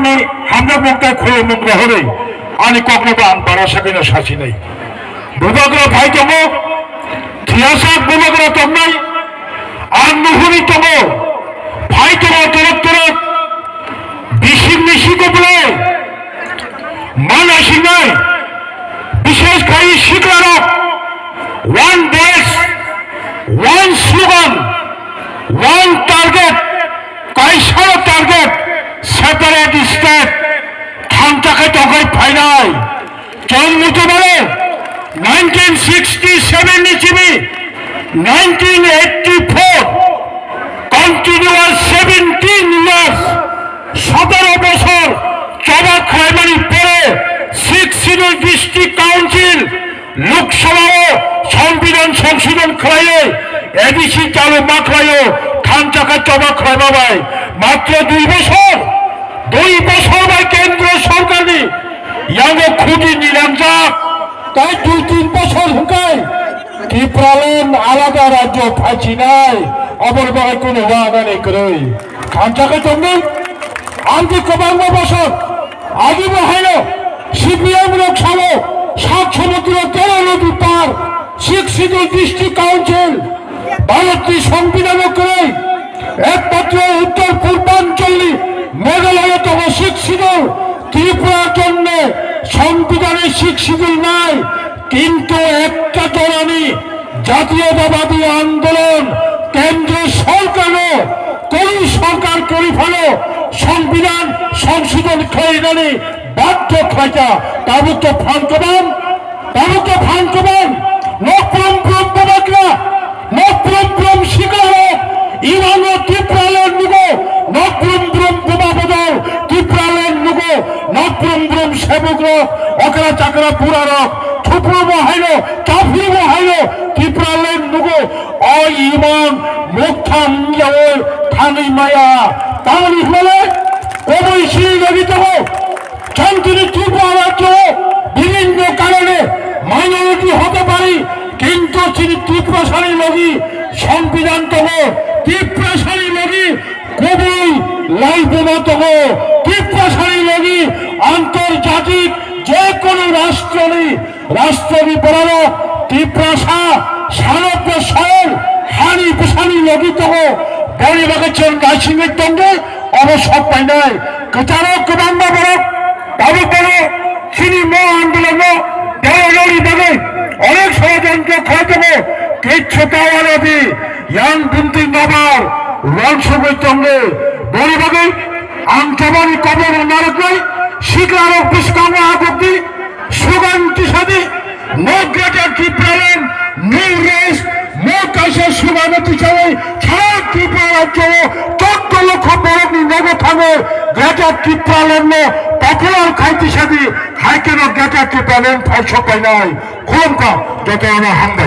ni hamda mukta khulu mukta hore ani kokno ba bara sakina sachi nei bubagra bhai tomo thiasa bubagra tomnai আর নহরি tomo bhai tomo torok বিশি মিশি বলে মানাসি নাই বিশেষ খাই শিকারক one দেশ ওয়ান স্লোগান ওয়ান টার্গেট কাইসার target separate state খানটাকে তখন ফাইনাল জন্মতে বলে 1967 নিচিবি 1984 কন্টিনিউয়াস 17 ইয়ার্স 17 বছর চবা খাইমানি পরে 6 শিডিউল ডিস্ট্রিক্ট কাউন্সিল লোকসভাও সংবিধান সংশোধন খাইয়ে এডিসি চালু মাখলাইও খানচাকা চবা খাইবাবাই মাত্র 2 বছর ভাই কেন্দ্র সরকারি ইয়াঙ্গ খুঁটি নিলাম যাক তাই 2-3 বছর হুকাই ত্রিপুরালেন আলাদা রাজ্য পাইছি নাই অবর বাই কোনো ওয়াদা নেই করে খানচাকা চন্দ্র আন্টি কবাঙ্গ বছর আগে হইল সিপিএম লোকসভা 7 সমুদ্র 13 নদী পার 6 শিডিউল ডিস্ট্রিক্ট কাউন্সিল ভারতীয় সংবিধান করে একমাত্র উত্তর পূর্বাঞ্চলে মেঘালয়তম 6 শিডিউল ত্রিপুরার জন্য সংবিধানে 6 শিডিউল নাই কিন্তু একটা জনানি জাতীয়তাবাদী আন্দোলন কেন্দ্র সরকারও কোন সরকার করে ফেলো সংবিধান সংশোধন খাইনি বাধ্য খাইটা তাবুক ফানকবান নকরম ব্রহ্মবাগরা নকরম শিকারক ইমানো ত্রিপুরালের নুগো নকরম ব্রহ্মবাবদল ত্রিপুরালের নুগো নকরম সেবক অকরা চাকরা পুরারক থুপ্র মহাইল কাফি মহাইল ত্রিপুরালের নুগো অ ইমান মুখাম যাওয়ার থানি মায়া তাহলে হলে অবশ্যই জড়িত শান্তির ত্রিপুরা রাজ্য বিভিন্ন কারণে মাইনরিটি হতে পারি কিন্তু তিনি ত্রিপুরাশালী লগি সংবিধান তব ত্রিপুরাশালী লগি কবি লাইবোনা তব ত্রিপুরাশালী লগি আন্তর্জাতিক যে কোনো রাষ্ট্রনি বড় ত্রিপুরাশা সারব্য সরল হানি পেশানি লগি তব বড়ি বাগেছেন রাইসিংয়ের দণ্ডে অবসর পাই নাই কারো কবাঙ্গ বড় তাবুক বড় চিনি ম আন্দোলন দেওয়ালি বাগে অনেক ষড়যন্ত্র খাই দেবো কিচ্ছু দেওয়া নদী ইয়াং বিন্তি নবার রংসবের সঙ্গে বড় বাগে আন্তমানি কবর নারকই শিকারক বিস্কাঙ্গ আগব্দি সুগান্তি সাদি নো গ্রেটার ত্রিপুরালেন নো রেস নো কাইসা সুগানতি চাই ছাড়া ত্রিপুরা রাজ্য 14 লক্ষ বড় নগদ থামে গ্রেটার ত্রিপুরালেন পপুলার খাইতে সাদি হাইকেন গ্রেটার ত্রিপুরালেন ফাইল সবাই নাই খুলম কা যত হামদাই